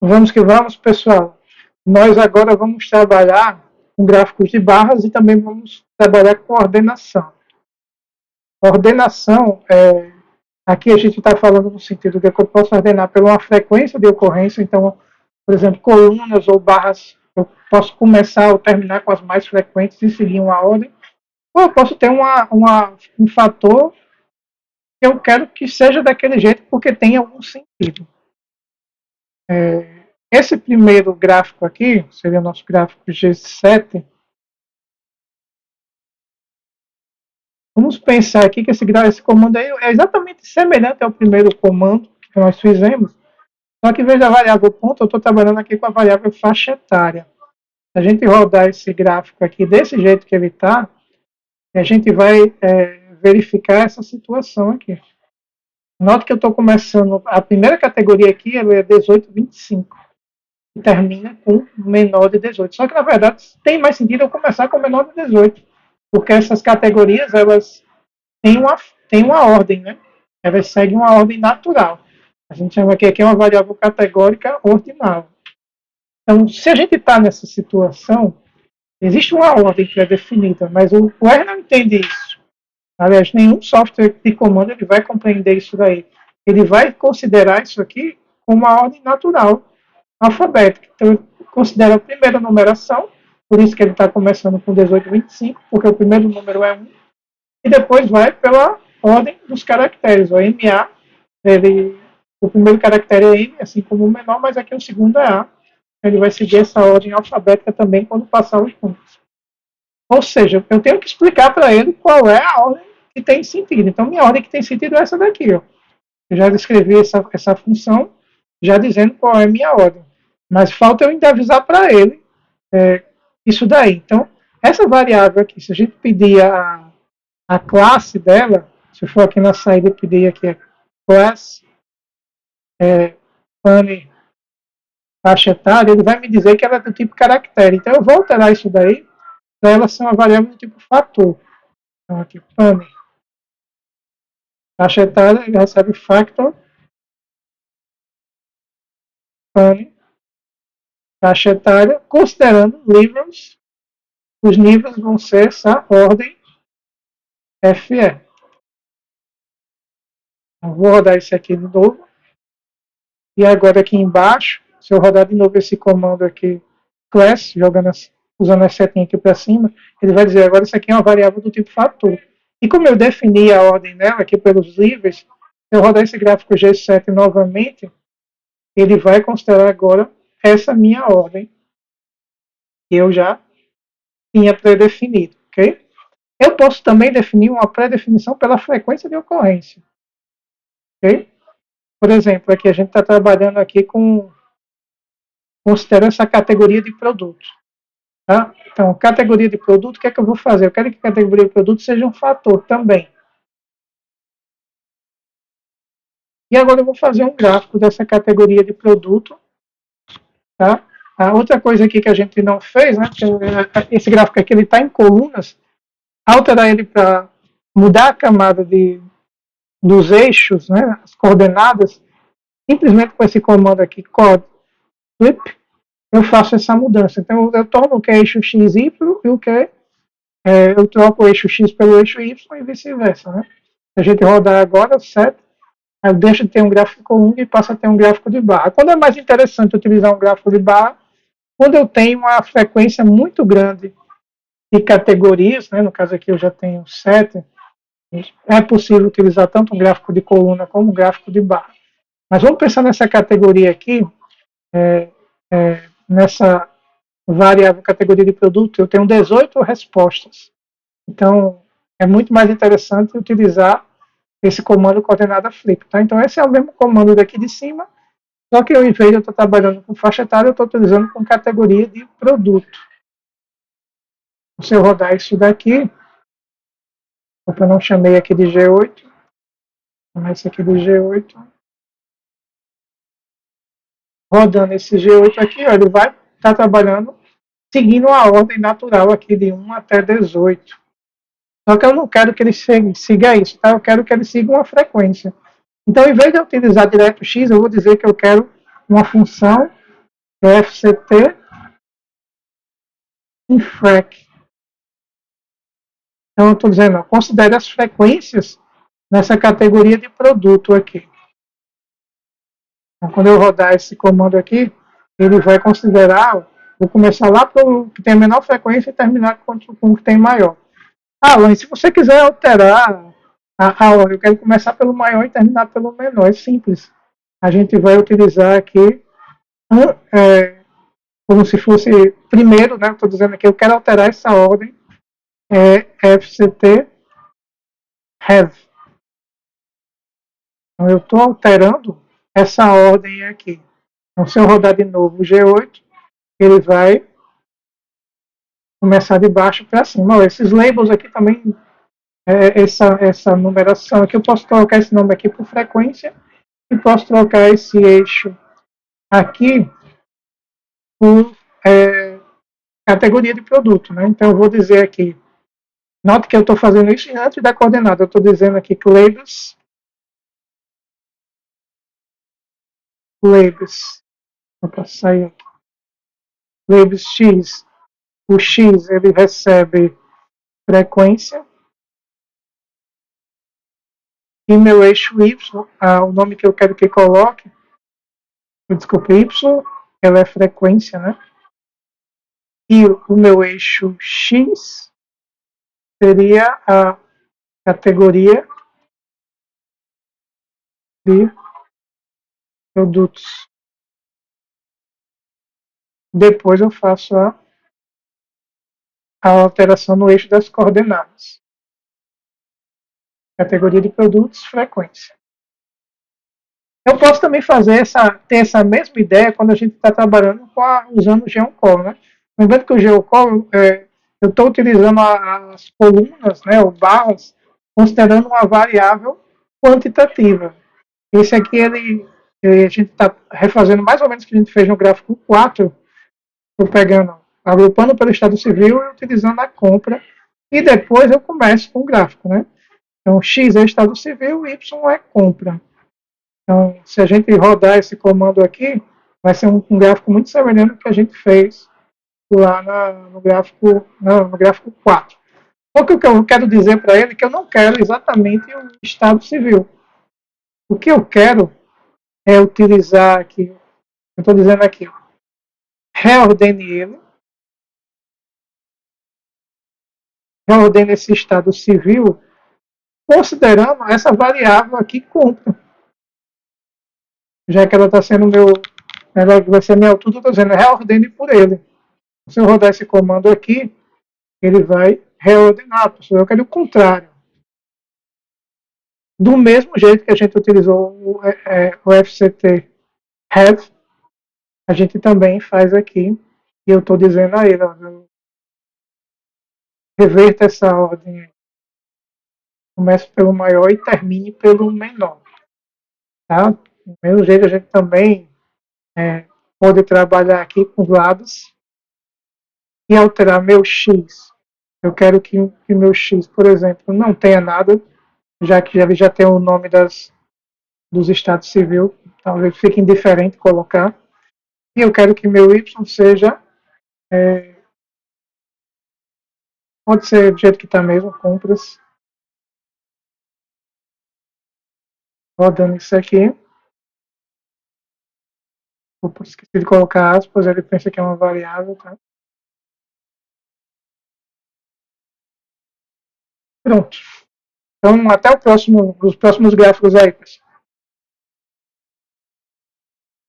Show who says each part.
Speaker 1: Vamos que vamos, pessoal. Nós agora vamos trabalhar com gráficos de barras e também vamos trabalhar com ordenação. Ordenação, aqui a gente está falando no sentido de que eu posso ordenar por uma frequência de ocorrência. Então, por exemplo, colunas ou barras, eu posso começar ou terminar com as mais frequentes e seguir uma ordem. Ou eu posso ter um fator que eu quero que seja daquele jeito porque tem algum sentido. Esse primeiro gráfico aqui, seria o nosso gráfico G7. Vamos pensar aqui que esse comando aí é exatamente semelhante ao primeiro comando que nós fizemos, só que em vez da variável ponto, eu estou trabalhando aqui com a variável faixa etária. Se a gente rodar esse gráfico aqui desse jeito que ele está, a gente vai verificar essa situação aqui. Note que eu estou começando, a primeira categoria aqui é 1825. E termina com menor de 18. Só que, na verdade, tem mais sentido eu começar com menor de 18. Porque essas categorias, elas têm uma ordem, né? Elas seguem uma ordem natural. A gente chama aqui uma variável categórica ordinal. Então, se a gente está nessa situação, existe uma ordem pré-definida, mas o R não entende isso. Aliás, nenhum software de comando ele vai compreender isso daí. Ele vai considerar isso aqui como uma ordem natural alfabética. Então, ele considera a primeira numeração, por isso que ele está começando com 1825, porque o primeiro número é 1, e depois vai pela ordem dos caracteres. O MA, o primeiro caractere é M, assim como o menor, mas aqui o segundo é A. Ele vai seguir essa ordem alfabética também quando passar os números. Ou seja, eu tenho que explicar para ele qual é a ordem que tem sentido. Então, minha ordem que tem sentido é essa daqui. Ó. Eu já descrevi essa função, já dizendo qual é a minha ordem. Mas falta eu ainda avisar para ele isso daí. Então, essa variável aqui, se a gente pedir a classe dela, se eu for aqui na saída e pedir aqui a class pane faixa etária, ele vai me dizer que ela é do tipo caractere. Então, eu vou alterar isso daí para ela ser uma variável do tipo fator. Então, aqui, pane faixa etária, ele recebe factor pane faixa etária, considerando níveis, os níveis vão ser essa ordem FE. Então, vou rodar isso aqui de novo. E agora aqui embaixo, se eu rodar de novo esse comando aqui, class, usando a setinha aqui para cima, ele vai dizer agora isso aqui é uma variável do tipo fator. E como eu defini a ordem dela aqui pelos níveis, se eu rodar esse gráfico G7 novamente, ele vai considerar agora essa minha ordem que eu já tinha pré-definido, ok? Eu posso também definir uma pré-definição pela frequência de ocorrência, ok? Por exemplo, aqui a gente está trabalhando aqui considero essa categoria de produto. Tá? Então, categoria de produto, o que é que eu vou fazer? Eu quero que a categoria de produto seja um fator também. E agora eu vou fazer um gráfico dessa categoria de produto. Tá? A outra coisa aqui que a gente não fez, né? Esse gráfico aqui está em colunas. Alterar ele para mudar a camada dos eixos, né? As coordenadas, simplesmente com esse comando aqui, code flip, eu faço essa mudança. Então, eu torno o que é eixo x, y e o que eu troco o eixo x pelo eixo y e vice-versa. Né? Se a gente rodar agora, set, aí deixa de ter um gráfico de coluna e passa a ter um gráfico de barra. Quando é mais interessante utilizar um gráfico de barra, quando eu tenho uma frequência muito grande de categorias, né? No caso aqui eu já tenho 7, é possível utilizar tanto um gráfico de coluna como um gráfico de barra. Mas vamos pensar nessa categoria aqui, nessa variável categoria de produto, eu tenho 18 respostas. Então, é muito mais interessante utilizar esse comando coordenada flip. Tá? Então, esse é o mesmo comando daqui de cima, só que ao invés de eu estar trabalhando com faixa etária, eu estou utilizando com categoria de produto. Se eu rodar isso daqui, eu não chamei aqui de G8, chamar isso aqui de G8. Rodando esse G8 aqui, ó, ele vai estar trabalhando seguindo a ordem natural aqui de 1 até 18. Só que eu não quero que ele siga isso, tá? Eu quero que ele siga uma frequência. Então, em vez de eu utilizar direto x, eu vou dizer que eu quero uma função FCT e FREC. Então, eu estou dizendo, ó, considere as frequências nessa categoria de produto aqui. Então, quando eu rodar esse comando aqui, ele vai considerar, vou começar lá para o que tem a menor frequência e terminar com o que tem maior. Ah, Alain, se você quiser alterar a ordem, eu quero começar pelo maior e terminar pelo menor, é simples. A gente vai utilizar aqui como se fosse primeiro, né? Estou dizendo aqui, eu quero alterar essa ordem, FCT have. Então, eu estou alterando essa ordem aqui. Então, se eu rodar de novo o G8, ele vai começar de baixo para cima. Olha, esses labels aqui também, essa numeração aqui, eu posso trocar esse nome aqui por frequência e posso trocar esse eixo aqui por categoria de produto. Né? Então, eu vou dizer aqui, note que eu estou fazendo isso antes da coordenada, eu estou dizendo aqui que labels, eu posso sair aqui, labels X, o X ele recebe frequência, e meu eixo Y, o nome que eu quero que coloque, desculpa, Y, ela é frequência, né? E o meu eixo X seria a categoria de produtos. Depois eu faço a alteração no eixo das coordenadas. Categoria de produtos, frequência. Eu posso também ter essa mesma ideia quando a gente está trabalhando usando o GeoCol, né? Lembrando que o GeoCol, eu estou utilizando as colunas, né, ou barras, considerando uma variável quantitativa. Esse aqui, a gente está refazendo mais ou menos o que a gente fez no gráfico 4, estou pegando, agrupando pelo estado civil e utilizando a compra, e depois eu começo com o gráfico, né? Então, X é estado civil, Y é compra. Então, se a gente rodar esse comando aqui, vai ser um gráfico muito semelhante ao que a gente fez lá no gráfico 4. O que eu quero dizer para ele é que eu não quero exatamente o estado civil. O que eu quero é utilizar aqui, eu estou dizendo aqui, reordene ele, reordene esse estado civil, considerando essa variável aqui compra. Já que ela está sendo ela vai ser minha altura, eu estou dizendo reordene por ele. Se eu rodar esse comando aqui, ele vai reordenar, pessoal. Eu quero o contrário. Do mesmo jeito que a gente utilizou o FCT have, a gente também faz aqui. E eu estou dizendo a ele, ó, reverta essa ordem. Comece pelo maior e termine pelo menor. Tá? Do mesmo jeito a gente também pode trabalhar aqui com os lados e alterar meu X. Eu quero que meu X, por exemplo, não tenha nada, já que ele já tem o nome dos estados civil, talvez fique indiferente colocar. E eu quero que meu Y seja, pode ser do jeito que está mesmo, compras. Rodando isso aqui. Esqueci de colocar aspas, ele pensa que é uma variável, tá? Pronto. Então, até os próximos gráficos aí, pessoal.